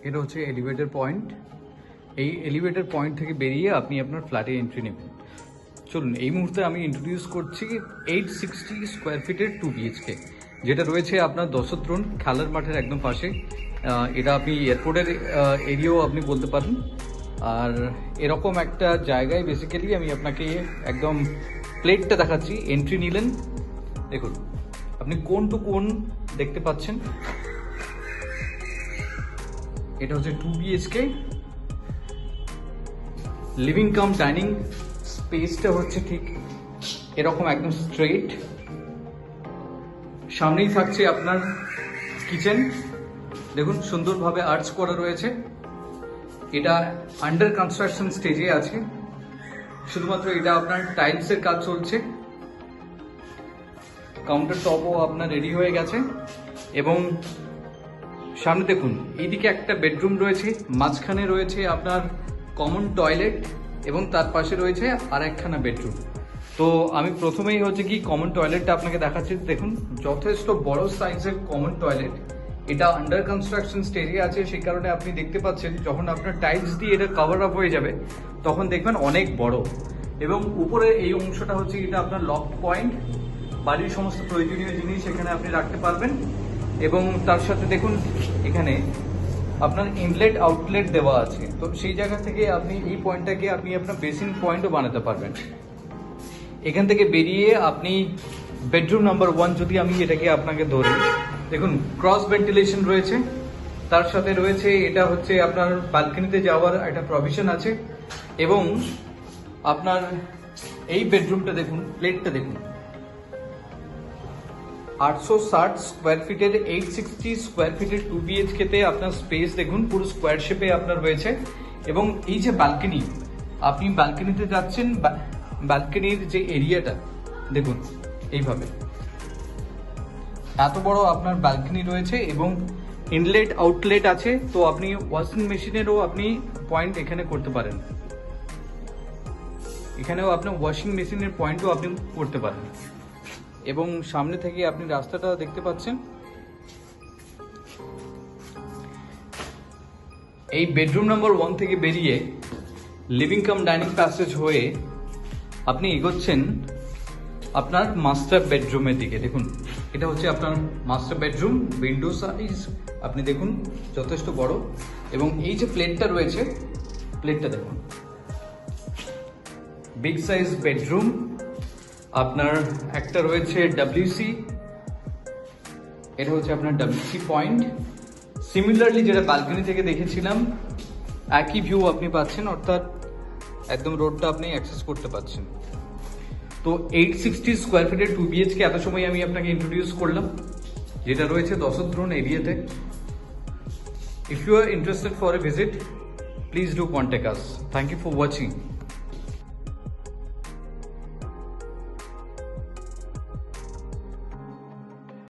এটা হচ্ছে elevator point. এই এলিভেটর পয়েন্ট থেকে বেরিয়ে আপনি আপনার ফ্ল্যাটে এন্ট্রি নেবেন। চলুন, এই মুহূর্তে আমি ইন্ট্রোডিউস করছি 860 স্কোয়ার ফিটের 2 BHK, যেটা রয়েছে আপনার দশদ্রোণ খেলার মাঠের একদম পাশে। এটা আপনি এয়ারপোর্টের এরিয়াও আপনি বলতে পারেন। আর এরকম একটা জায়গায় বেসিক্যালি আমি আপনাকে একদম প্লেটটা দেখাচ্ছি। এন্ট্রি নিলেন, দেখুন আপনি কোন টু কোন দেখতে পাচ্ছেন। এটা হচ্ছে 2 BHK। লিভিং কাম ডাইনিং স্পেসটা হচ্ছে ঠিক এরকম একদম স্ট্রেট। সামনেই থাকছে আপনার কিচেন, দেখুন সুন্দরভাবে আর্চ করা রয়েছে। এটা আন্ডার কনস্ট্রাকশন স্টেজে আছে, শুধুমাত্র এটা আপনার টাইলসের কাজ চলছে। কাউন্টার টপও আপনার রেডি হয়ে গেছে। এবং সামনে দেখুন, এইদিকে একটা বেডরুম রয়েছে, মাঝখানে রয়েছে আপনার কমন টয়লেট এবং তার পাশে রয়েছে আর একখানা বেডরুম। তো আমি প্রথমেই হচ্ছে কি কমন টয়লেটটা আপনাকে দেখাচ্ছি। দেখুন যথেষ্ট বড় সাইজের কমন টয়লেট। এটা আন্ডার কনস্ট্রাকশন স্টেজে আছে, সেই কারণে আপনি দেখতে পাচ্ছেন যখন আপনার টাইলস দিয়ে এটা কভার আপ হয়ে যাবে তখন দেখবেন অনেক বড়। এবং উপরে এই অংশটা হচ্ছে এটা আপনার লক পয়েন্ট, বাড়ির সমস্ত প্রয়োজনীয় জিনিস এখানে আপনি রাখতে পারবেন। এবং তার সাথে দেখুন এখানে আপনার ইনলেট আউটলেট দেওয়া আছে, তো সেই জায়গা থেকে আপনি এই পয়েন্টটাকে আপনি আপনার বেসিন পয়েন্টও বানাতে পারবেন। এখান থেকে বেরিয়ে আপনি বেডরুম নাম্বার 1 যদি আমি এটাকে আপনাকে ধরি, দেখুন ক্রস ভেন্টিলেশন রয়েছে, তার সাথে রয়েছে এটা হচ্ছে আপনার ব্যালকনিতে যাওয়ার একটা প্রভিশন আছে। এবং আপনার এই বেডরুমটা দেখুন, প্লেটটা দেখুন, 860 স্কোয়ার ফিটের 860 স্কোয়ার ফিটের 2 BHK তে আপনার স্পেস দেখুন পুরো স্কোয়ার শেপে আপনার রয়েছে। এবং এই যে ব্যালকনি, আপনি ব্যালকনিতে যাচ্ছেন, ব্যালকনির যে এরিয়াটা দেখুন এইভাবে এত বড় আপনার ব্যালকনি রয়েছে এবং ইনলেট আউটলেট আছে। তো আপনি ওয়াশিং মেশিনেরও আপনি পয়েন্ট এখানে করতে পারেন, এখানেও আপনার ওয়াশিং মেশিনের পয়েন্টও আপনি করতে পারেন। এবং সামনে থেকে আপনি রাস্তাটা দেখতে পাচ্ছেন। এই বেডরুম নাম্বার 1 থেকে বেরিয়ে লিভিং কাম ডাইনিং প্যাসেজ হয়ে আপনি এগোচ্ছেন আপনার মাস্টার বেডরুমের দিকে। দেখুন এটা হচ্ছে আপনার মাস্টার বেডরুম, উইন্ডো সাইজ আপনি দেখুন যথেষ্ট বড়। এবং এই যে প্লেটটা রয়েছে, প্লেটটা দেখুন, বিগ সাইজ বেডরুম। আপনার একটা রয়েছে WC, এটা হচ্ছে আপনার WC পয়েন্ট। সিমিলারলি যেটা ব্যালকনি থেকে দেখেছিলাম একই ভিউ আপনি পাচ্ছেন, অর্থাৎ একদম রোডটা আপনি অ্যাক্সেস করতে পারছেন। তো 860 স্কোয়ার ফিটের 2 BHK এত সময় আমি আপনাকে ইন্ট্রোডিউস করলাম, যেটা রয়েছে দশদ্রোণ এরিয়াতে। If you are interested for a visit, please do contact us. Thank you for watching.